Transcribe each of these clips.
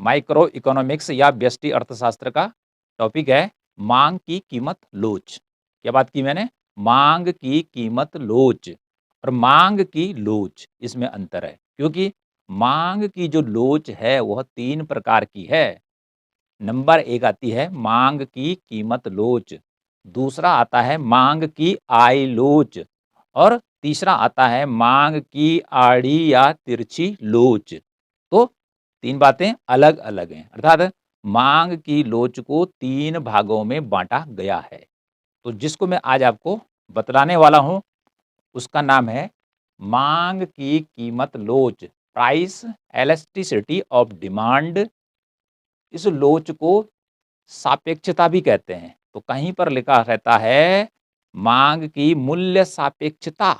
Micro economics या व्यष्टि अर्थशास्त्र का टॉपिक है मांग की कीमत लोच। क्या बात की मैंने? मांग की कीमत लोच और मांग की लोच, इसमें अंतर है, क्योंकि मांग की जो लोच है वह 3 प्रकार की है। नंबर 1 आती है मांग की कीमत लोच, दूसरा आता है मांग की आय लोच और तीसरा आता है मांग की आड़ी या तिरछी लोच। तो 3 बातें अलग-अलग हैं, अर्थात मांग की लोच को 3 भागों में बाँटा गया है। तो जिसको मैं आज आपको बतलाने वाला हूँ, उसका नाम है मांग की कीमत लोच, प्राइस एलास्टिसिटी ऑफ डिमांड। इस लोच को सापेक्षता भी कहते हैं। तो कहीं पर लिखा रहता है मांग की मूल्य सापेक्षता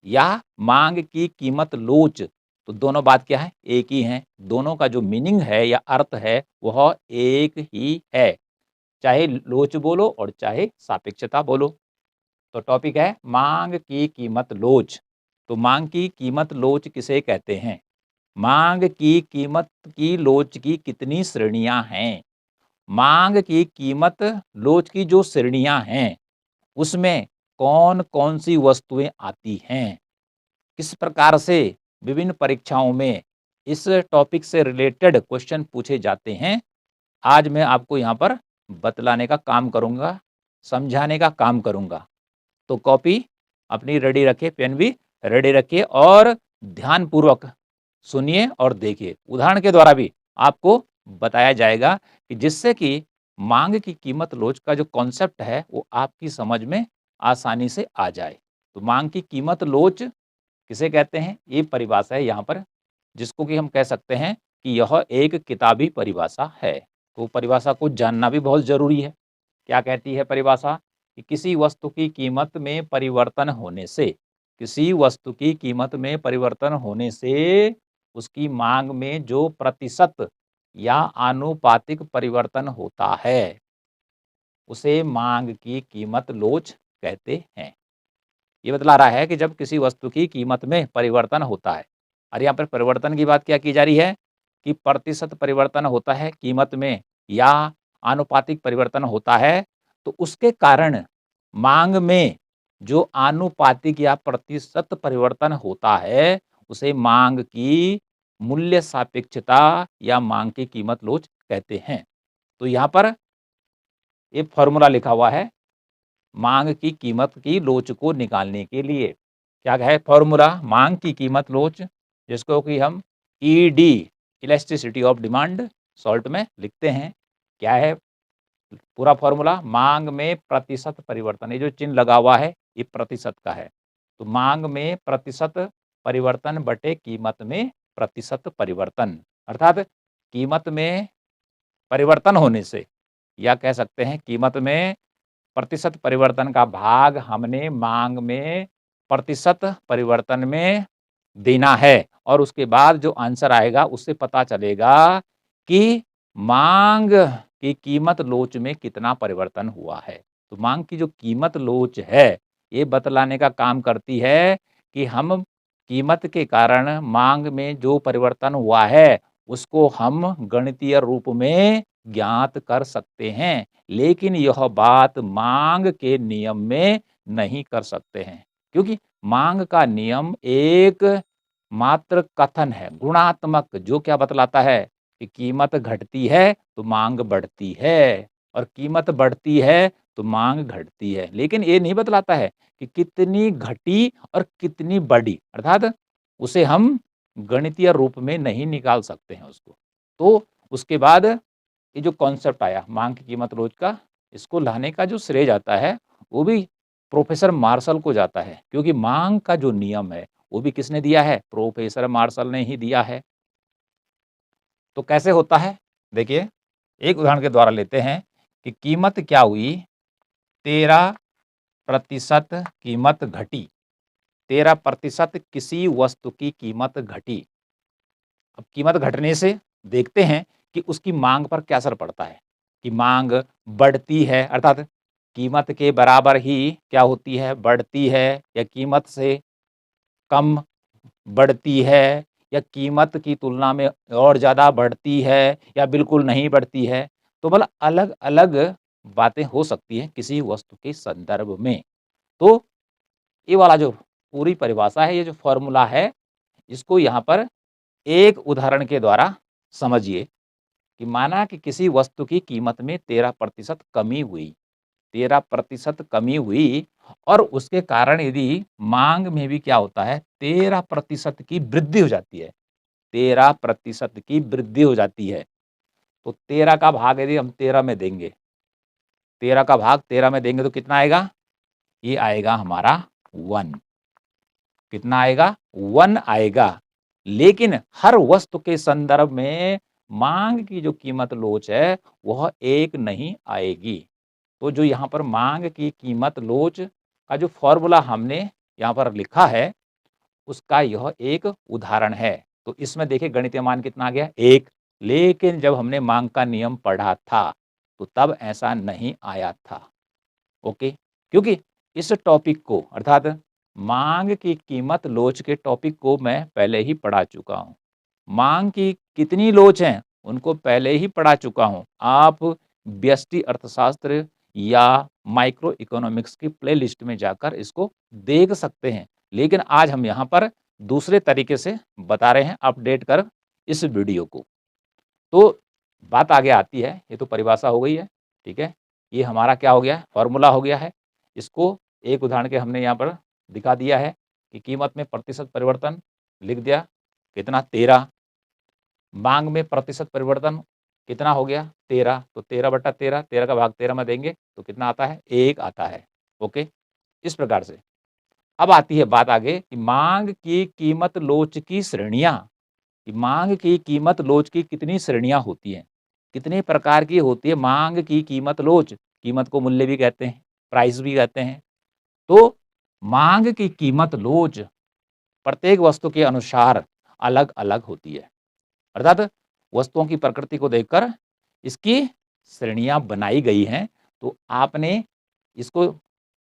या मांग की कीमत लोच। तो दोनों बात क्या है? एक ही है। दोनों का जो मीनिंग है या अर्थ है वह एक ही है। चाहे लोच बोलो और चाहे सापेक्षता बोलो। तो टॉपिक है मांग की कीमत लोच। तो मांग की कीमत लोच किसे कहते हैं? मांग की कीमत की लोच की कितनी श्रेणियां हैं? मांग की कीमत लोच की जो श्रेणियां हैं उसमें कौन-कौन सी वस्तुएं आती हैं? किस प्रकार से विभिन्न परीक्षाओं में इस टॉपिक से रिलेटेड क्वेश्चन पूछे जाते हैं, आज मैं आपको यहाँ पर बतलाने का काम करूँगा, समझाने का काम करूँगा। तो कॉपी अपनी रेडी रखिए, पेन भी रेडी रखिए और ध्यानपूर्वक सुनिए और देखिए। उदाहरण के द्वारा भी आपको बताया जाएगा कि जिससे कि मांग की कीमत लोच का जो कॉन्सेप्ट है वो आपकी समझ में आसानी से आ जाए। तो मांग की कीमत लोच किसे कहते हैं? ये परिभाषा है यहाँ पर, जिसको कि हम कह सकते हैं कि यह एक किताबी परिभाषा है। तो परिभाषा को जानना भी बहुत ज़रूरी है। क्या कहती है परिभाषा? कि किसी वस्तु की कीमत में परिवर्तन होने से, किसी वस्तु की कीमत में परिवर्तन होने से उसकी मांग में जो प्रतिशत या आनुपातिक परिवर्तन होता है, उसे मांग की कीमत लोच कहते हैं। ये बतला रहा है कि जब किसी वस्तु की कीमत में परिवर्तन होता है, और यहाँ पर परिवर्तन की बात क्या की जा रही है कि प्रतिशत परिवर्तन होता है कीमत में या आनुपातिक परिवर्तन होता है, तो उसके कारण मांग में जो आनुपातिक या प्रतिशत परिवर्तन होता है, उसे मांग की मूल्य सापेक्षता या मांग की कीमत लोच कहते हैं। तो यहाँ पर एक फॉर्मूला लिखा हुआ है मांग की कीमत की लोच को निकालने के लिए। क्या है फॉर्मूला? मांग की कीमत लोच, जिसको कि हम ED elasticity of demand short में लिखते हैं। क्या है पूरा फॉर्मूला? मांग में प्रतिशत परिवर्तन, ये जो चिन्ह लगा हुआ है ये प्रतिशत का है। तो मांग में प्रतिशत परिवर्तन बटे कीमत में प्रतिशत परिवर्तन, अर्थात कीमत में परिवर्तन होने से या कह सकते हैं कीमत में प्रतिशत परिवर्तन का भाग हमने मांग में प्रतिशत परिवर्तन में देना है और उसके बाद जो आंसर आएगा उससे पता चलेगा कि मांग की कीमत लोच में कितना परिवर्तन हुआ है। तो मांग की जो कीमत लोच है ये बतलाने का काम करती है कि हम कीमत के कारण मांग में जो परिवर्तन हुआ है उसको हम गणितीय रूप में ज्ञात कर सकते हैं, लेकिन यह बात मांग के नियम में नहीं कर सकते हैं, क्योंकि मांग का नियम एक मात्र कथन है, गुणात्मक, जो क्या बतलाता है कि कीमत घटती है तो मांग बढ़ती है और कीमत बढ़ती है तो मांग घटती है, लेकिन ये नहीं बतलाता है कि कितनी घटी और कितनी बढ़ी, अर्थात उसे हम गणितीय रूप में नहीं निकाल सकते हैं उसको। तो उसके बाद ये जो कॉन्सेप्ट आया मांग की कीमत रोज का, इसको लाने का जो श्रेय जाता है वो भी प्रोफेसर मार्शल को जाता है, क्योंकि मांग का जो नियम है वो भी किसने दिया है? प्रोफेसर मार्शल ने ही दिया है। तो कैसे होता है? देखिए एक उदाहरण के द्वारा लेते हैं कि कीमत क्या हुई? 13% कीमत घटी। 13% किसी वस्तु की कीमत घटी। अब कीमत घटने से देखते हैं कि उसकी मांग पर क्या असर पड़ता है। कि मांग बढ़ती है, अर्थात कीमत के बराबर ही क्या होती है? बढ़ती है, या कीमत से कम बढ़ती है, या कीमत की तुलना में और ज़्यादा बढ़ती है या बिल्कुल नहीं बढ़ती है। तो मतलब अलग-अलग बातें हो सकती हैं किसी वस्तु के संदर्भ में। तो ये वाला जो पूरी परिभाषा है, ये जो फ़ॉर्मूला है, इसको यहाँ पर एक उदाहरण के द्वारा समझिए कि माना कि किसी वस्तु की कीमत में 13% कमी हुई। 13% कमी हुई और उसके कारण यदि माँग में भी क्या होता है 13% की वृद्धि हो जाती है। 13% की वृद्धि हो जाती है। तो 13 का भाग यदि हम 13 में देंगे, 13 का भाग 13 में देंगे तो कितना आएगा? ये आएगा हमारा 1। कितना आएगा? 1 आएगा। लेकिन हर वस्तु के संदर्भ में माँग की जो कीमत लोच है, वह 1 नहीं आएगी। तो जो यहाँ पर माँग की कीमत लोच का जो फ़ॉर्मूला हमने यहाँ पर लिखा है, उसका यह एक उदाहरण है। तो इसमें देखिए गणितीय मान कितना आ गया? 1। लेकिन जब हमने माँग का नियम पढ़ा था, तो तब ऐसा नहीं आया था। ओके? क्योंकि इस टॉपिक को अर्थात माँग की कीमत लोच के टॉपिक को मैं पहले ही पढ़ा चुका हूँ। माँग की कितनी लोच हैं, उनको पहले ही पढ़ा चुका हूँ। आप व्यष्टि अर्थशास्त्र या माइक्रो इकोनॉमिक्स की प्लेलिस्ट में जाकर इसको देख सकते हैं। लेकिन आज हम यहाँ पर दूसरे तरीके से बता रहे हैं अपडेट कर इस वीडियो को। तो बात आगे आती है, ये तो परिभाषा हो गई है, ठीक है? ये हमारा क्या हो गया है? फ़ॉर्मूला हो गया है। इसको एक उदाहरण के हमने यहाँ पर दिखा दिया है कि कीमत में प्रतिशत परिवर्तन लिख दिया, कितना 13। माँग में प्रतिशत परिवर्तन कितना हो गया? 13। तो 13/13, 13 का भाग 13 में देंगे तो कितना आता है? 1 आता है। ओके? इस प्रकार से। अब आती है बात आगे कि माँग की कीमत लोच की श्रेणियाँ। कि माँग की कीमत लोच की कितनी श्रेणियाँ होती हैं? कितने प्रकार की होती है माँग की कीमत लोच? कीमत को मूल्य भी कहते हैं, प्राइस भी कहते हैं। तो माँग की कीमत लोच प्रत्येक वस्तु के अनुसार अलग-अलग होती है। अर्थात वस्तुओं की प्रकृति को देखकर इसकी श्रेणियाँ बनाई गई हैं। तो आपने इसको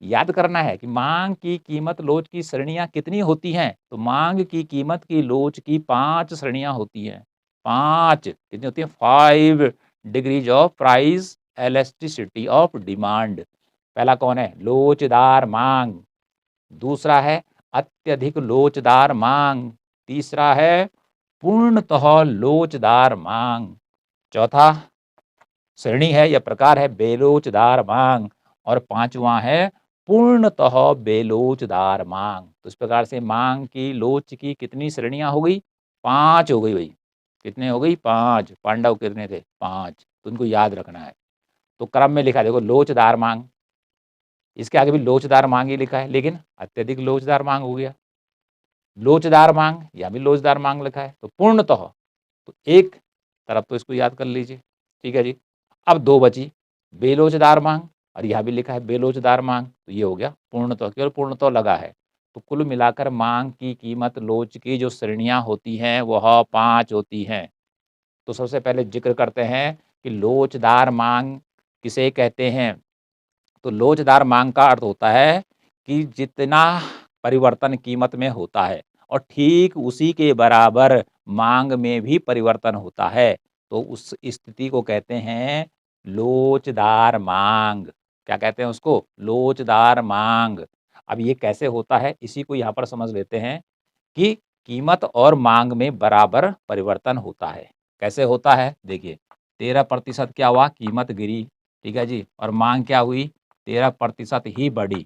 याद करना है कि माँग की कीमत लोच की श्रेणियाँ कितनी होती हैं? तो माँग की कीमत की लोच की 5 श्रेणियाँ होती हैं। 5 कितनी होती हैं? 5 degrees of price elasticity of demand. पहला कौन है? लोचदार माँग। दूसरा है अत्यधिक लोचदार माँग। तीसरा है पूर्णतः लोचदार माँग। चौथा श्रेणी है या प्रकार है बेलोचदार माँग और पाँचवाँ है पूर्णतः बेलोचदार माँग। तो इस प्रकार से माँग की लोच की कितनी श्रेणियाँ हो गई? 5 हो गई भई। कितने हो गई? 5। पांडव कितने थे? 5। तो इनको याद रखना है। तो क्रम में लिखा है देखो लोचदार माँग, इसके आगे भी लोचदार माँग ही लिखा है, लेकिन अत्यधिक लोचदार माँग हो गया। लोचदार माँग, यहाँ भी लोचदार माँग लिखा है। तो पूर्णतः, तो एक तरफ तो इसको याद कर लीजिए, ठीक है जी। अब 2 बची, बेलोचदार माँग और यहाँ भी लिखा है बेलोचदार माँग, तो ये हो गया पूर्णतः, केवल पूर्णतः लगा है। तो कुल मिलाकर माँग की कीमत लोच की जो श्रेणियाँ होती हैं, वह 5 होती हैं। तो सबसे पहले ज़िक्र करते हैं कि लोचदार माँग किसे कहते हैं? तो लोचदार माँग का अर्थ होता है कि जितना परिवर्तन कीमत में होता है और ठीक उसी के बराबर माँग में भी परिवर्तन होता है, तो उस स्थिति को कहते हैं लोचदार माँग। क्या कहते हैं उसको? लोचदार माँग। अब ये कैसे होता है, इसी को यहाँ पर समझ लेते हैं कि कीमत और माँग में बराबर परिवर्तन होता है। कैसे होता है? देखिए, 13% क्या हुआ? कीमत गिरी, ठीक है जी, और माँग क्या हुई? 13% ही बढ़ी।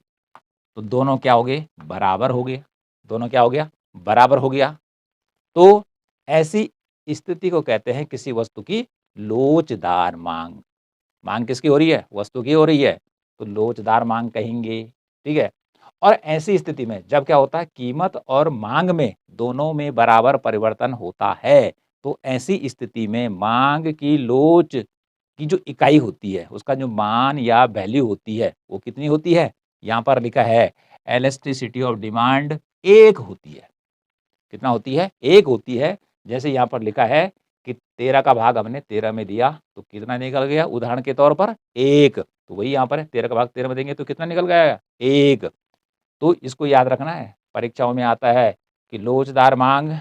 तो दोनों क्या हो गए? बराबर हो गए। दोनों क्या हो गया? बराबर हो गया। तो ऐसी स्थिति को कहते हैं किसी वस्तु की लोचदार माँग। माँग किसकी हो रही है? वस्तु की हो रही है, तो लोचदार माँग कहेंगे, ठीक है? और ऐसी स्थिति में जब क्या होता है कीमत और माँग में दोनों में बराबर परिवर्तन होता है, तो ऐसी स्थिति में माँग की लोच की जो इकाई होती है, उसका जो मान या वैल्यू होती है, वो कितनी होती है? यहाँ पर लिखा है इलास्टिसिटी ऑफ डिमांड 1 होती है। कितना होती है? 1 होती है। जैसे यहाँ पर लिखा है कि 13 का भाग हमने 13 में दिया, तो कितना निकल गया? उदाहरण के तौर पर 1। तो वही यहाँ पर है, 13 का भाग 13 में देंगे तो कितना निकल गया? 1। तो इसको याद रखना है। परीक्षाओं में आता है कि लोचदार माँग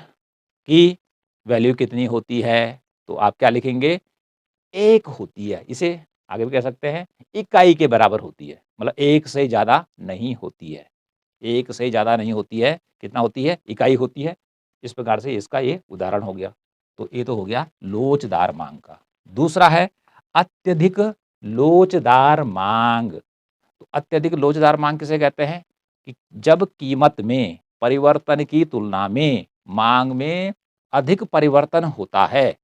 की वैल्यू कितनी होती है? तो आप क्या लिखेंगे? 1 होती है। इसे आगे भी कह सकते हैं इकाई के बराबर होती है। मतलब 1 से ज़्यादा नहीं होती है। 1 से ज़्यादा नहीं होती है। कितना होती है? इकाई होती है। इस प्रकार से इसका ये उदाहरण हो गया। तो ये तो हो गया लोचदार माँग का। दूसरा है अत्यधिक लोचदार माँग। तो अत्यधिक लोचदार माँग किसे कहते हैं? कि जब कीमत में परिवर्तन की तुलना में माँग में अधिक परिवर्तन होता है,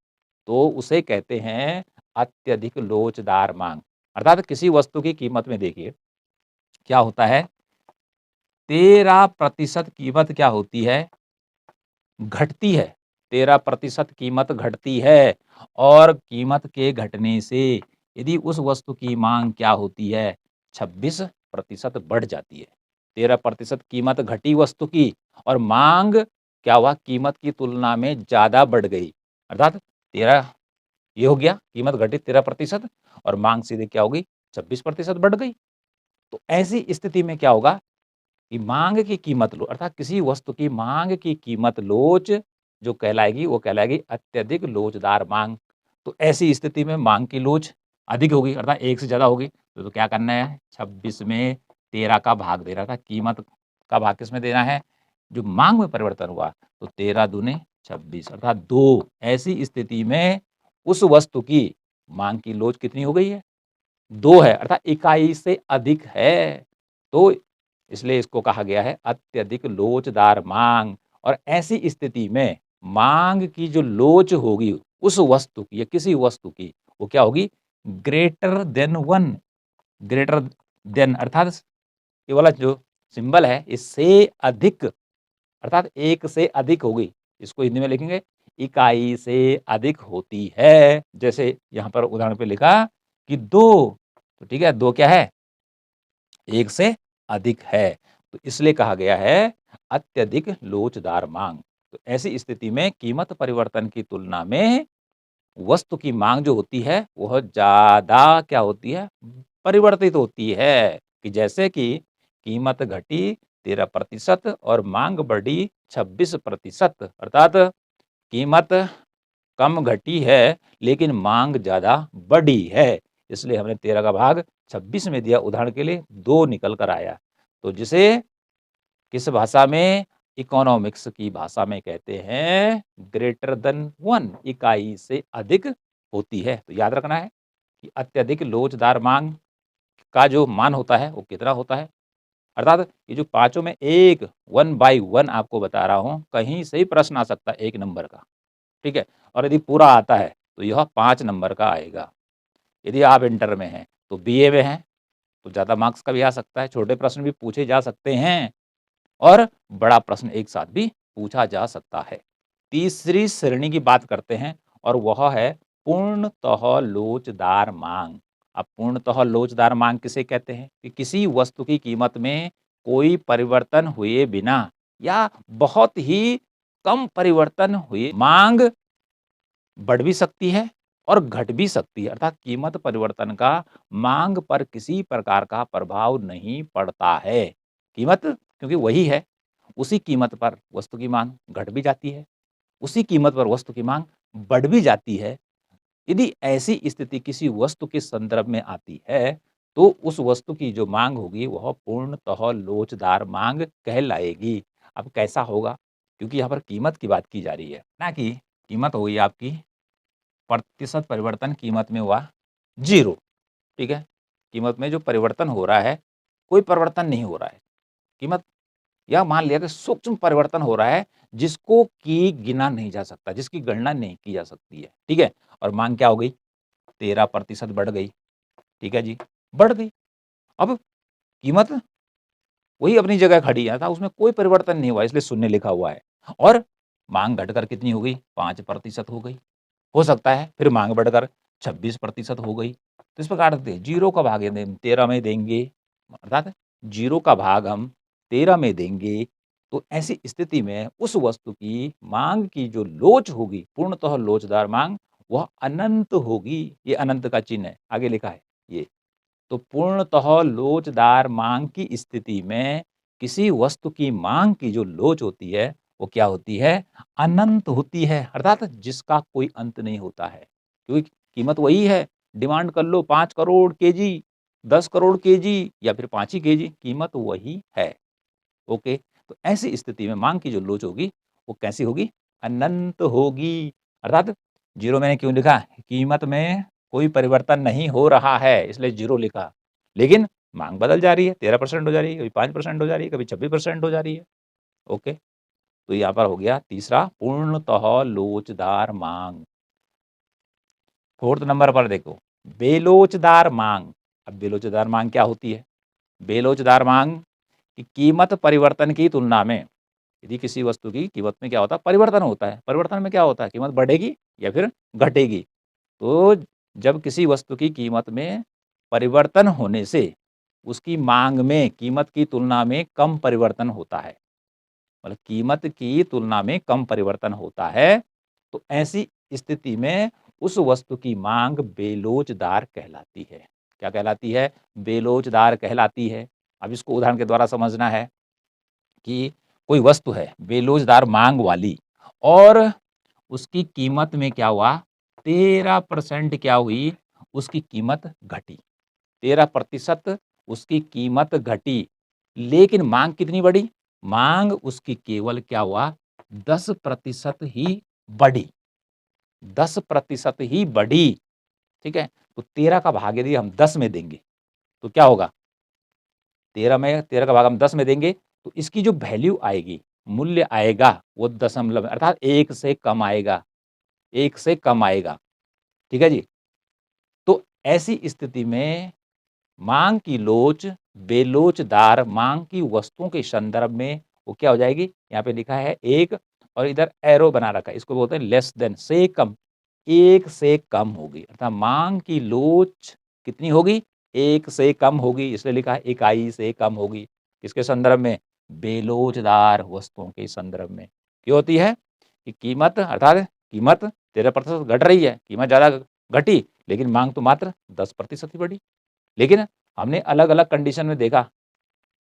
तो उसे कहते हैं अत्यधिक लोचदार माँग। अर्थात किसी वस्तु की कीमत में देखिए, क्या होता है 13% कीमत क्या होती है? घटती है। 13% कीमत घटती है और कीमत के घटने से यदि उस वस्तु की माँग क्या होती है? 26% बढ़ जाती है। 13% कीमत घटी वस्तु की और माँग क्या हुआ? कीमत की तुलना में ज़्यादा बढ़ गई। अर्थात 13 ये हो गया, कीमत घटी 13% और माँग सीधे क्या हो गई? 26% बढ़ गई। तो ऐसी स्थिति में क्या होगा कि माँग की कीमत लो अर्थात किसी वस्तु की माँग की कीमत लोच जो कहलाएगी, वो कहलाएगी अत्यधिक लोचदार माँग। तो ऐसी स्थिति में माँग की लोच अधिक होगी अर्थात 1 से ज़्यादा होगी। तो क्या करना है? 26 में 13 का भाग दे रहा था, कीमत का भाग किसमें देना है? जो माँग में परिवर्तन हुआ, तो 13 दूने 26 अर्थात 2। ऐसी स्थिति में उस वस्तु की माँग की लोच कितनी हो गई है? 2 है अर्थात इकाई से अधिक है। तो इसलिए इसको कहा गया है अत्यधिक लोचदार माँग और ऐसी स्थिति में माँग की जो लोच होगी उस वस्तु की या किसी वस्तु की, वो क्या होगी? ग्रेटर देन 1 ग्रेटर देन अर्थात ये वाला जो सिंबल है इससे अधिक अर्थात 1 से अधिक होगी। इसको हिंदी में लिखेंगे इकाई से अधिक होती है। जैसे यहाँ पर उदाहरण पे लिखा कि 2 तो ठीक है 2 क्या है? 1 से अधिक है। तो इसलिए कहा गया है अत्यधिक लोचदार माँग। तो ऐसी स्थिति में कीमत परिवर्तन की तुलना में वस्तु की माँग जो होती है वह ज़्यादा क्या होती है? परिवर्तित होती है। कि जैसे कि कीमत घटी 13% और माँग बढ़ी 26% अर्थात कीमत कम घटी है, लेकिन माँग ज़्यादा बढ़ी है। इसलिए हमने 13 का भाग 26 में दिया, उदाहरण के लिए 2 निकल कर आया। तो जिसे किस भाषा में? इकोनॉमिक्स की भाषा में कहते हैं ग्रेटर देन 1 इकाई से अधिक होती है। तो याद रखना है कि अत्यधिक लोचदार माँग का जो मान होता है, वो कितना होता है? अर्थात ये जो पाँचों में एक 1 बाय 1 आपको बता रहा हूँ, कहीं से ही प्रश्न आ सकता है 1 नंबर का। ठीक है? और यदि पूरा आता है, तो यह 5 नंबर का आएगा। यदि आप इंटर में हैं, तो बीए में हैं, तो ज़्यादा मार्क्स का भी आ सकता है, छोटे प्रश्न भी पूछे जा सकते हैं और बड़ा प्रश्न एक साथ भी पूछा जा सकता है। तीसरी श्रेणी की बात करते हैं और वह है पूर्णतः लोचदार माँग। अब पूर्णतः लोचदार माँग किसे कहते हैं? कि किसी वस्तु की कीमत में कोई परिवर्तन हुए बिना या बहुत ही कम परिवर्तन हुए माँग बढ़ भी सकती है और घट भी सकती है अर्थात कीमत परिवर्तन का मांग पर किसी प्रकार का प्रभाव नहीं पड़ता है। कीमत क्योंकि वही है, उसी कीमत पर वस्तु की मांग घट भी जाती है, उसी कीमत पर वस्तु की मांग बढ़ भी जाती है। यदि ऐसी स्थिति किसी वस्तु के संदर्भ में आती है, तो उस वस्तु की जो मांग होगी वह पूर्णतः लोचदार मांग कहलाएगी। अब कैसा होगा? क्योंकि यहाँ पर कीमत की बात की जा रही है, ना कि कीमत हो गई आपकी प्रतिशत परिवर्तन कीमत में हुआ 0 ठीक है? कीमत में जो परिवर्तन हो रहा है, कोई परिवर्तन नहीं हो रहा है। कीमत या मान लिया कि सूक्ष्म परिवर्तन हो रहा है, जिसको कि गिना नहीं जा सकता, जिसकी गणना नहीं की जा सकती है, ठीक है? और माँग क्या हो गई? 13% बढ़ गई, ठीक है जी? बढ़ गई। अब कीमत वही अपनी जगह खड़ी है, था उसमें कोई परिवर्तन नहीं हुआ, इसलिए शून्य लिखा हुआ है और माँग घटकर कितनी हो गई? 5% हो गई। हो सकता है फिर माँग बढ़कर 26% हो गई। तो इस प्रकार से 0 का भाग यदि हम 13 में देंगे, अर्थात 0 का भाग हम 13 में देंगे, तो ऐसी स्थिति में उस वस्तु की माँग की जो लोच होगी, पूर्णतः लोचदार माँग, वह अनंत होगी। ये अनंत का चिन्ह है, आगे लिखा है ये। तो पूर्णतः लोचदार माँग की स्थिति में किसी वस्तु की माँग की जो लोच होती है, वो क्या होती है? अनंत होती है, अर्थात जिसका कोई अंत नहीं होता है। क्योंकि कीमत वही है, डिमांड कर लो 5 करोड़ केजी, 10 करोड़ केजी या फिर 5 ही केजी, कीमत वही है। ओके, तो ऐसी स्थिति में माँग की जो लोच होगी, वो कैसी होगी? अनंत होगी। अर्थात ज़ीरो मैंने क्यों लिखा? कीमत में कोई परिवर्तन नहीं हो रहा है, इसलिए ज़ीरो लिखा। लेकिन माँग बदल जा रही है, 13% हो जा रही है, कभी 5% हो जा रही है, कभी 26% हो जा रही है। ओके, तो यहाँ पर हो गया तीसरा, पूर्णतः लोचदार माँग। 4th नंबर पर देखो, बेलोचदार माँग। अब बेलोचदार माँग क्या होती है? बेलोचदार माँग की कीमत परिवर्तन की तुलना में, यदि किसी वस्तु की कीमत में क्या होता है? परिवर्तन होता है। परिवर्तन में क्या होता है? कीमत बढ़ेगी या फिर घटेगी। तो जब किसी वस्तु की कीमत में परिवर्तन होने से उसकी माँग में कीमत की तुलना में कम परिवर्तन होता है, मतलब कीमत की तुलना में कम परिवर्तन होता है, तो ऐसी स्थिति में उस वस्तु की माँग बेलोचदार कहलाती है। क्या कहलाती है? बेलोचदार कहलाती है। अब इसको उदाहरण के द्वारा समझना है कि कोई वस्तु है बेलोचदार माँग वाली और उसकी कीमत में क्या हुआ? 13% क्या हुई? उसकी कीमत घटी। 13% उसकी कीमत घटी, लेकिन माँग कितनी बढ़ी? माँग उसकी केवल क्या हुआ? 10% ही बढ़ी, 10% ही बढ़ी, ठीक है? तो 13 का भाग यदि हम 10 में देंगे, तो क्या होगा? 13 का भाग हम 10 में देंगे, तो इसकी जो वैल्यू आएगी, मूल्य आएगा, वो दशमलव अर्थात 1 से कम आएगा, 1 से कम आएगा, ठीक है जी? तो ऐसी स्थिति में माँग की लोच बेलोचदार माँग की वस्तुओं के संदर्भ में वो क्या हो जाएगी? यहाँ पे लिखा है 1 और इधर एरो बना रखा है, इसको बोलते हैं लेस देन, से कम, 1 से कम होगी, अर्थात माँग की लोच कितनी होगी? 1 से कम होगी, इसलिए लिखा है इकाई से कम होगी। किसके संदर्भ में? बेलोचदार वस्तुओं के संदर्भ में। क्यों होती है? कि कीमत अर्थात कीमत 13% घट रही है, कीमत ज़्यादा घटी, लेकिन माँग तो मात्र 10% ही बढ़ी। लेकिन हमने अलग-अलग कंडीशन में देखा,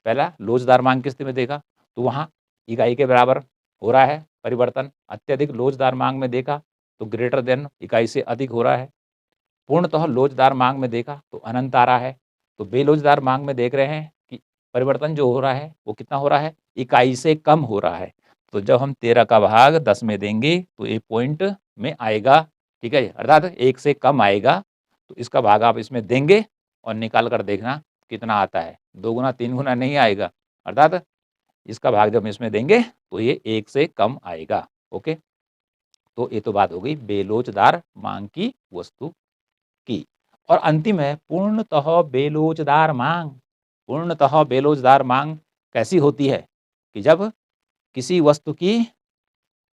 पहला लोचदार माँग की स्थिति में देखा, तो वहाँ इकाई के बराबर हो रहा है परिवर्तन, अत्यधिक लोचदार माँग में देखा, तो ग्रेटर देन इकाई से अधिक हो रहा है। पूर्णतः लोचदार माँग में देखा, तो अनंत आ रहा है। तो बेलोचदार माँग में देख रहे हैं कि परिवर्तन जो हो रहा है, वो कितना हो रहा है? इकाई से कम हो रहा है। तो जब हम 13 का भाग 10 में देंगे, तो ये पॉइंट में आएगा, ठीक है? अर्थात 1 से कम आएगा, तो इसका भाग आप इसमें देंगे और निकाल कर देखना कितना आता है। 2 गुना 3 गुना नहीं आएगा, अर्थात इसका भाग जब इसमें देंगे, तो ये 1 से कम आएगा। ओके? तो ये तो बात हो गई बेलोचदार माँग की वस्तु की। और अंतिम है पूर्णतः बेलोचदार माँग। पूर्णतः बेलोचदार माँग कैसी होती है? कि जब किसी वस्तु की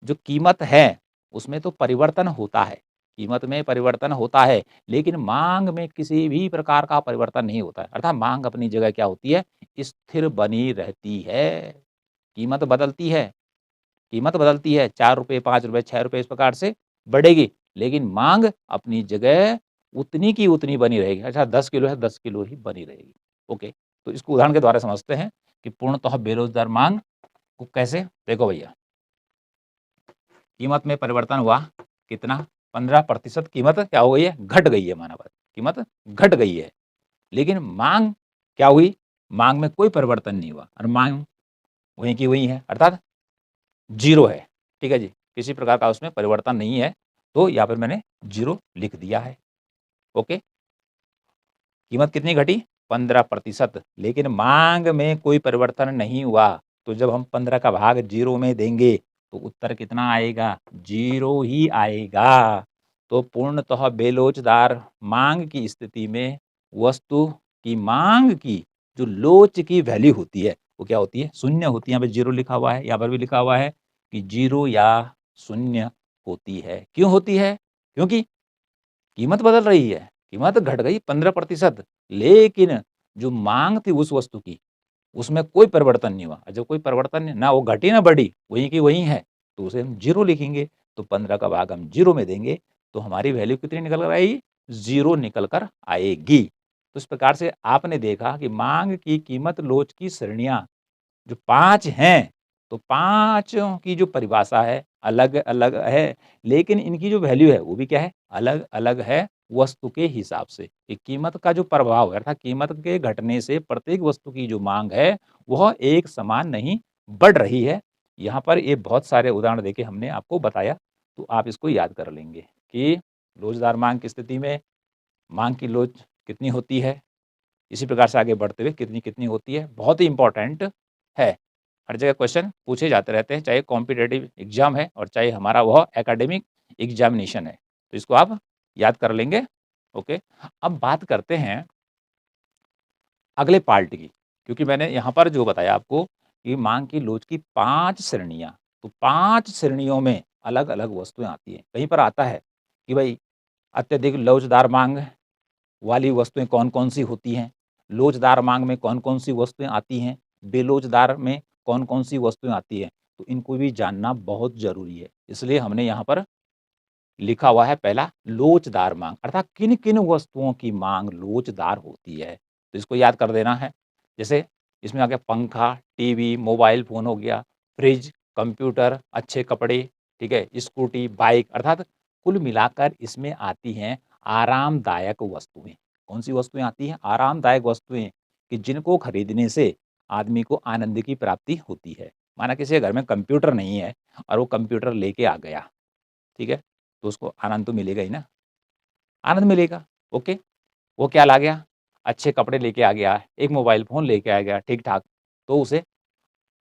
जो कीमत है, उसमें तो परिवर्तन होता है, कीमत में परिवर्तन होता है, लेकिन माँग में किसी भी प्रकार का परिवर्तन नहीं होता है। अर्थात माँग अपनी जगह क्या होती है? स्थिर बनी रहती है। कीमत बदलती है, कीमत बदलती है, ₹4, ₹5, ₹6 इस प्रकार से बढ़ेगी, लेकिन माँग अपनी जगह उतनी की उतनी बनी रहेगी। अच्छा 10 किलो है, 10 किलो ही बनी रहेगी। ओके, तो इसको उदाहरण के द्वारा समझते हैं कि पूर्णतः बेरोज़गार माँग को कैसे? देखो भैया, कीमत में परिवर्तन हुआ कितना? 15% कीमत क्या हो गई है? घट गई है, माना बात, कीमत घट गई है। लेकिन माँग क्या हुई? माँग में कोई परिवर्तन नहीं हुआ और माँग वहीं की वहीं है, अर्थात ज़ीरो है, ठीक है जी? किसी प्रकार का उसमें परिवर्तन नहीं है, तो यहाँ पर मैंने ज़ीरो लिख दिया है। ओके? कीमत कितनी घटी? 15%, लेकिन माँग में कोई परिवर्तन नहीं हुआ, तो जब हम 15 का भाग 0 में देंगे, तो उत्तर कितना आएगा? 0 ही आएगा। तो पूर्णतः बेलोचदार माँग की स्थिति में वस्तु की माँग की जो लोच की वैल्यू होती है, वो क्या होती है? शून्य होती है। यहाँ पे 0 लिखा हुआ है, यहाँ पर भी लिखा हुआ है कि 0 या शून्य होती है। क्यों होती है? क्योंकि कीमत बदल रही है, कीमत घट गई 15%, लेकिन जो माँग थी उस वस्तु की, उसमें कोई परिवर्तन नहीं हुआ। जब कोई परिवर्तन नहीं, ना वो घटी ना बढ़ी, वहीं की वहीं है, तो उसे हम 0 लिखेंगे। तो 15 का भाग हम 0 में देंगे, तो हमारी वैल्यू कितनी निकल कर आएगी? 0 निकल कर आएगी। तो इस प्रकार से आपने देखा कि माँग की कीमत लोच की श्रेणियाँ जो 5 हैं, तो पाँचों की जो परिभाषा है अलग-अलग है, लेकिन इनकी जो वैल्यू है वो भी क्या है? अलग-अलग है वस्तु के हिसाब से। कि कीमत का जो प्रभाव है अर्थात कीमत के घटने से प्रत्येक वस्तु की जो माँग है, वह एक समान नहीं बढ़ रही है। यहाँ पर ये बहुत सारे उदाहरण देके हमने आपको बताया, तो आप इसको याद कर लेंगे कि लोचदार माँग की स्थिति में माँग की लोच कितनी होती है? इसी प्रकार से आगे बढ़ते हुए कितनी-कितनी होती है, बहुत ही इम्पोर्टेंट है। हर जगह क्वेश्चन पूछे जाते रहते हैं, चाहे कॉम्पिटिटिव एग्ज़ाम है और चाहे हमारा वह एकेडमिक एग्ज़ामिनेशन है। तो इसको आप याद कर लेंगे, ओके। अब बात करते हैं अगले पार्ट की, क्योंकि मैंने यहाँ पर जो बताया आपको कि माँग की लोच की 5 श्रेणियाँ, तो 5 श्रेणियों में अलग-अलग वस्तुएँ आती हैं। कहीं पर आता है कि भई अत्यधिक लोचदार माँग वाली वस्तुएँ कौन-कौन सी होती हैं? लोचदार माँग में कौन-कौन सी वस्तुएँ आती हैं? बेलोचदार में कौन-कौन सी वस्तुएँ आती हैं? तो इनको भी जानना बहुत ज़रूरी है। इसलिए हमने यहाँ पर लिखा हुआ है पहला लोचदार माँग अर्थात किन-किन वस्तुओं की माँग लोचदार होती है। तो इसको याद कर देना है। जैसे इसमें आ गया पंखा, टीवी, मोबाइल फ़ोन हो गया, फ्रिज, कंप्यूटर, अच्छे कपड़े, ठीक है? स्कूटी, बाइक अर्थात कुल मिलाकर इसमें आती हैं आरामदायक वस्तुएँ। कौन-सी वस्तुएँ आती हैं? आरामदायक वस्तुएँ कि जिनको खरीदने से आदमी को आनंद की प्राप्ति होती है। माना किसी के घर में कंप्यूटर नहीं है और वो कंप्यूटर लेके आ गया, ठीक है? तो उसको आनंद तो मिलेगा ही ना, आनंद मिलेगा, ओके। वो क्या ला गया? अच्छे कपड़े लेके आ गया, एक मोबाइल फ़ोन लेके आ गया ठीक-ठाक, तो उसे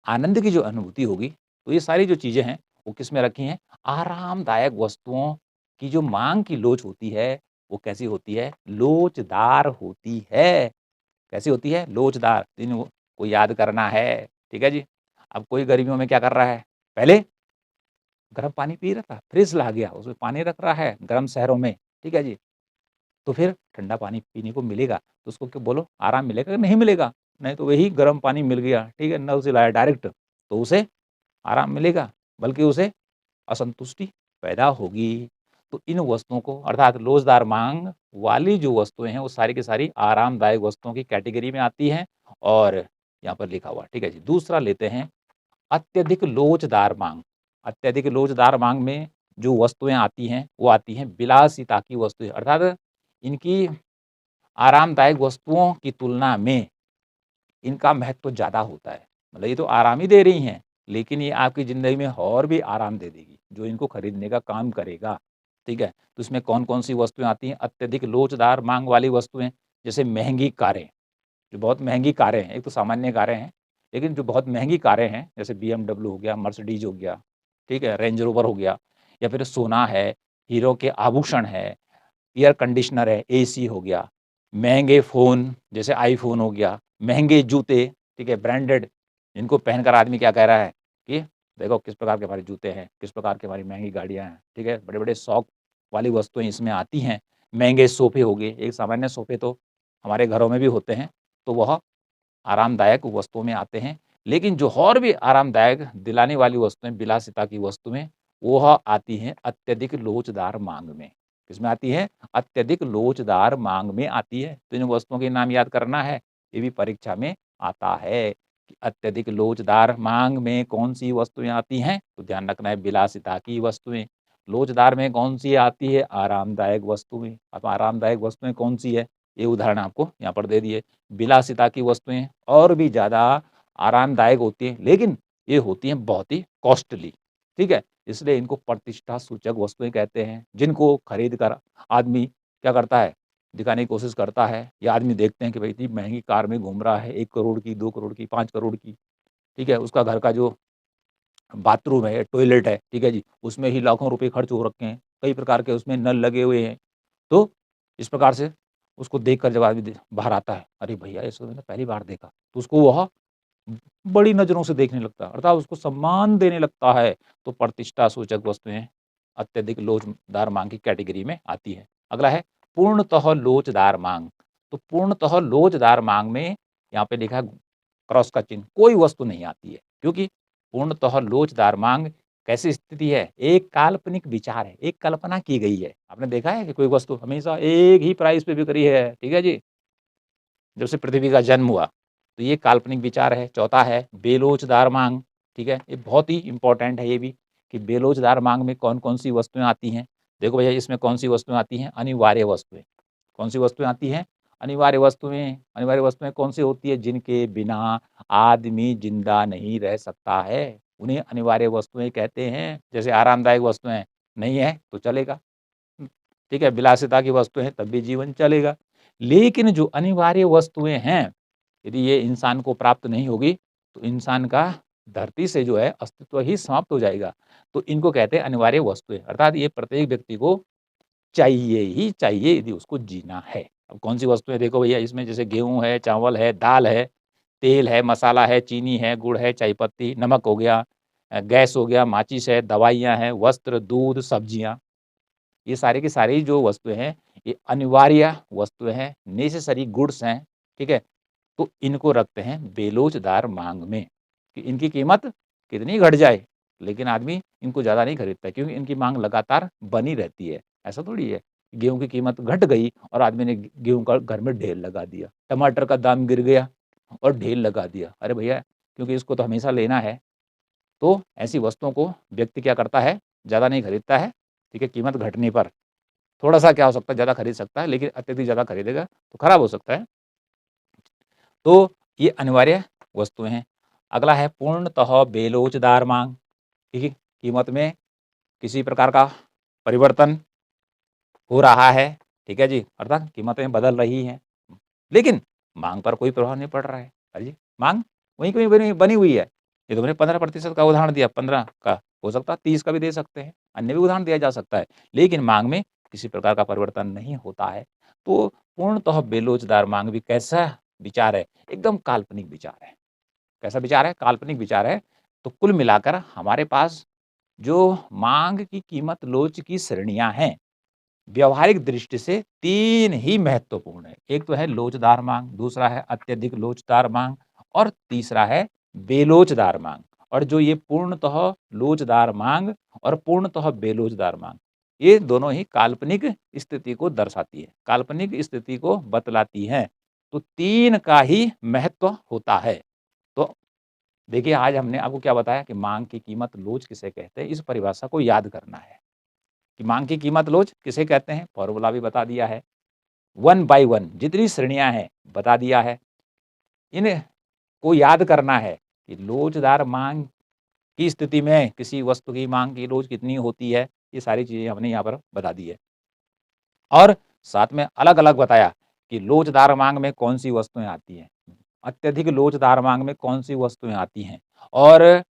आनंद की जो अनुभूति होगी, तो ये सारी जो चीज़ें हैं, वो किस में रखी हैं? आरामदायक वस्तुओं की जो माँग की लोच होती है, वो कैसी होती है? लोचदार होती है। कैसी होती है? लोचदार। इन को याद करना है, ठीक है जी? अब कोई गर्मियों में क्या कर रहा है? पहले गर्म पानी पी रहा था, फ्रिज ला गया, उसमें पानी रख रहा है गर्म शहरों में, ठीक है जी? तो फिर ठंडा पानी पीने को मिलेगा, तो उसको क्या बोलो आराम मिलेगा कि नहीं मिलेगा? नहीं तो वही गर्म पानी मिल गया, ठीक है? नल से लाया डायरेक्ट, तो उसे आराम मिलेगा, बल्कि उसे असंतुष्टि पैदा होगी। तो इन वस्तुओं को अर्थात लोचदार माँग वाली जो वस्तुएँ हैं, वो सारी की सारी आरामदायक वस्तुओं की कैटेगरी में आती हैं और यहाँ पर लिखा हुआ है, ठीक है जी? दूसरा लेते हैं अत्यधिक लोचदार माँग। अत्यधिक लोचदार माँग में जो वस्तुएँ आती हैं, वो आती हैं विलासिता की वस्तुएँ अर्थात इनकी आरामदायक वस्तुओं की तुलना में इनका महत्व ज़्यादा होता है। मतलब ये तो आराम ही दे रही हैं, लेकिन ये आपकी ज़िंदगी में और भी आराम दे देगी, जो इनको खरीदने का काम करेगा, ठीक है? तो इसमें कौन-कौन सी वस्तुएँ आती हैं? अत्यधिक लोचदार माँग वाली वस्तुएँ, जैसे महँगी कारें, जो बहुत महँगी कारें हैं, एक तो सामान्य कारें हैं, लेकिन जो बहुत महँगी कारें हैं, जैसे बीएमडब्ल्यू हो गया, मर्सिडीज़ हो गया, ठीक है? रेंज रोवर हो गया या फिर सोना है, हीरो के आभूषण है, एयर कंडीशनर है, एसी हो गया, महँगे फ़ोन जैसे आईफ़ोन हो गया, महँगे जूते, ठीक है, ब्रांडेड जिनको पहनकर आदमी क्या कह रहा है कि देखो किस प्रकार के हमारे जूते हैं, किस प्रकार की हमारी महँगी गाड़ियाँ हैं, ठीक है, बड़े-बड़े शौक वाली वस्तुएँ इसमें आती हैं। महँगे सोफ़े हो गए, एक सामान्य सोफ़े तो हमारे घरों में भी होते हैं, तो वह आरामदायक वस्तुओं में आते हैं। लेकिन जो और भी आरामदायक दिलाने वाली वस्तुएँ, विलासिता की वस्तुएँ, वह आती हैं अत्यधिक लोचदार माँग में। किसमें आती है? अत्यधिक लोचदार माँग में आती है। तो इन वस्तुओं के नाम याद करना है, ये भी परीक्षा में आता है कि अत्यधिक लोचदार माँग में कौन-सी वस्तुएँ आती हैं? तो ध्यान रखना है विलासिता की वस्तुएँ। लोचदार में कौन-सी आती है? आरामदायक वस्तुएँ। अब आरामदायक वस्तुएँ कौन-सी है? ये उदाहरण आपको यहाँ पर दे दिए। विलासिता की वस्तुएँ और भी ज़्यादा आरामदायक होती हैं, लेकिन ये होती हैं बहुत ही कॉस्टली, ठीक है? इसलिए इनको प्रतिष्ठा सूचक वस्तुएँ कहते हैं, जिनको खरीद कर आदमी क्या करता है, दिखाने की कोशिश करता है या आदमी देखते हैं कि भई इतनी महँगी कार में घूम रहा है, 1 करोड़ की, 2 करोड़ की, 5 करोड़ की, ठीक है? उसका घर का जो बाथरूम है, टॉयलेट है, ठीक है जी? उसमें ही लाखों रुपए खर्च हो रखे हैं, कई प्रकार के उसमें नल लगे हुए हैं। तो इस प्रकार से उसको देखकर जब आदमी बाहर आता है, अरे भैया ये तो मैंने पहली बार देखा, तो उसको वह बड़ी नज़रों से देखने लगता है, अर्थात उसको सम्मान देने लगता है। तो प्रतिष्ठा सूचक वस्तुएँ अत्यधिक लोचदार माँग की कैटेगरी में आती है। अगला है पूर्णतः लोचदार माँग। तो पूर्णतः लोचदार माँग में यहाँ पे लिखा है क्रॉस का चिन्ह, कोई वस्तु नहीं आती है, क्योंकि पूर्णतः लोचदार माँग कैसी स्थिति है? एक काल्पनिक विचार है, एक कल्पना की गई है। आपने देखा है कि कोई वस्तु हमेशा एक ही प्राइस पे बिक रही है, ठीक है जी? जब से पृथ्वी का जन्म हुआ, तो ये काल्पनिक विचार है। चौथा है बेलोचदार माँग, ठीक है? ये बहुत ही इम्पोर्टेंट है ये भी कि बेलोचदार माँग में कौन-कौन सी वस्तुएँ आती हैं। देखो भैया इसमें कौन सी वस्तुएँ आती हैं? अनिवार्य वस्तुएँ। कौन सी वस्तुएँ आती हैं? अनिवार्य वस्तुएँ। अनिवार्य वस्तुएँ कौन सी होती है? जिनके बिना आदमी ज़िंदा नहीं रह सकता है, उन्हें अनिवार्य वस्तुएँ कहते हैं। जैसे आरामदायक वस्तुएँ नहीं है तो चलेगा। ठीक है? विलासिता की वस्तुएँ हैं तब भी जीवन चलेगा। लेकिन जो अनिवार्य वस्तुएँ हैं, यदि ये इंसान को प्राप्त नहीं होगी, तो इंसान का धरती से जो है अस्तित्व ही समाप्त हो जाएगा। तो इनको कहते हैं अनिवार्य वस्तुएँ, अर्थात ये प्रत्येक व्यक्ति को चाहिए ही चाहिए यदि उसको जीना है। अब कौन-सी वस्तुएँ देखो भैया इसमें जैसे गेहूँ है, चावल है, दाल है, तेल है, मसाला है, चीनी है, गुड़ है, चाय पत्ती, नमक हो गया, गैस हो गया, माचिस है, दवाइयाँ हैं, वस्त्र, दूध, सब्जियाँ। ये सारी की सारी जो वस्तुएँ हैं, ये अनिवार्य वस्तुएँ हैं, नेसेसरी गुड्स हैं, ठीक है? तो इनको रखते हैं बेलोचदार माँग में, कि इनकी कीमत कितनी घट जाए, लेकिन आदमी इनको ज़्यादा नहीं खरीदता है क्योंकि इनकी माँग लगातार बनी रहती है। ऐसा थोड़ी है, गेहूँ की कीमत घट गई और आदमी ने गेहूँ का घर में ढेर लगा दिया। टमाटर का दाम गिर गया और ढेर लगा दिया। अरे भैया, क्योंकि इसको तो हमेशा लेना है, तो ऐसी वस्तुओं को व्यक्ति क्या करता है, ज़्यादा नहीं खरीदता है, ठीक है? कीमत घटने पर। थोड़ा-सा क्या हो सकता है, ज़्यादा खरीद सकता है, लेकिन अत्यधिक ज़्यादा खरीदेगा तो खराब हो सकता है। तो ये अनिवार्य वस्तुएँ हैं। अगला है पूर्णतः बेलोचदार माँग, ठीक है? कीमत में किसी प्रकार का परिवर्तन हो रहा है, ठीक है जी? अर्थात कीमतें बदल रही हैं, लेकिन माँग पर कोई प्रभाव नहीं पड़ रहा है। अरे जी, माँग वहीं की वहीं बनी बनी हुई है। ये तो मैंने 15% का उदाहरण दिया, 15 का, हो सकता है 30 का भी दे सकते हैं, अन्य भी उदाहरण दिया जा सकता है, लेकिन माँग में किसी प्रकार का परिवर्तन नहीं होता है। तो पूर्णतः बेलोचदार माँग भी कैसा विचार है? एकदम काल्पनिक विचार है। कैसा विचार है? काल्पनिक विचार है। तो कुल मिलाकर हमारे पास जो माँग की कीमत लोच की श्रेणियाँ हैं, व्यावहारिक दृष्टि से 3 ही महत्वपूर्ण है। एक तो है लोचदार माँग, दूसरा है अत्यधिक लोचदार माँग और तीसरा है बेलोचदार माँग। और जो ये पूर्णतः लोचदार माँग और पूर्णतः बेलोचदार माँग, ये दोनों ही काल्पनिक स्थिति को दर्शाती है, काल्पनिक स्थिति को बतलाती हैं। तो 3 का ही महत्व होता है। तो देखिए, आज हमने आपको क्या बताया कि माँग की कीमत लोच किसे कहते हैं, इस परिभाषा को याद करना है कि माँग की कीमत लोच किसे कहते हैं, फ़ॉर्मूला भी बता दिया है। 1 बाय 1 जितनी श्रेणियाँ हैं, बता दिया है। इनको याद करना है कि लोचदार माँग की स्थिति में किसी वस्तु की माँग की लोच कितनी होती है, ये सारी चीज़ें हमने यहाँ पर बता दी है। और साथ में अलग-अलग बताया कि लोचदार माँग में कौन-सी वस्तुएँ आती हैं, अत्यधिक लोचदार माँग में कौन-सी वस्तुएँ आती हैं और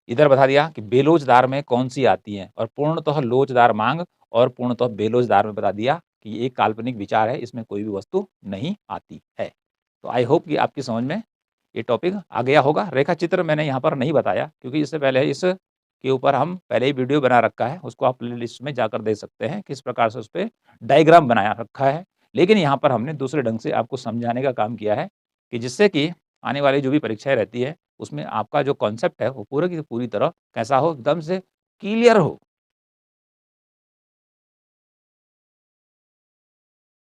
इधर बता दिया कि बेलोचदार में कौन-सी आती हैं और पूर्णतः लोचदार माँग और पूर्णतः बेलोचदार में बता दिया कि ये एक काल्पनिक विचार है, इसमें कोई भी वस्तु नहीं आती है। तो आई होप कि आपकी समझ में ये टॉपिक आ गया होगा। रेखा चित्र मैंने यहाँ पर नहीं बताया क्योंकि इससे पहले इसके ऊपर हम पहले ही वीडियो बना रखा है, उसको आप प्लेलिस्ट में जाकर देख सकते हैं, किस प्रकार से उसपे डायग्राम बनाया रखा है। लेकिन यहाँ पर हमने दूसरे ढंग से आपको समझाने का काम किया है कि जिससे कि आने वाली जो भी परीक्षाएँ रहती है, उसमें आपका जो कॉन्सेप्ट है वो पूरे की पूरी तरह कैसा हो, एकदम से क्लियर हो।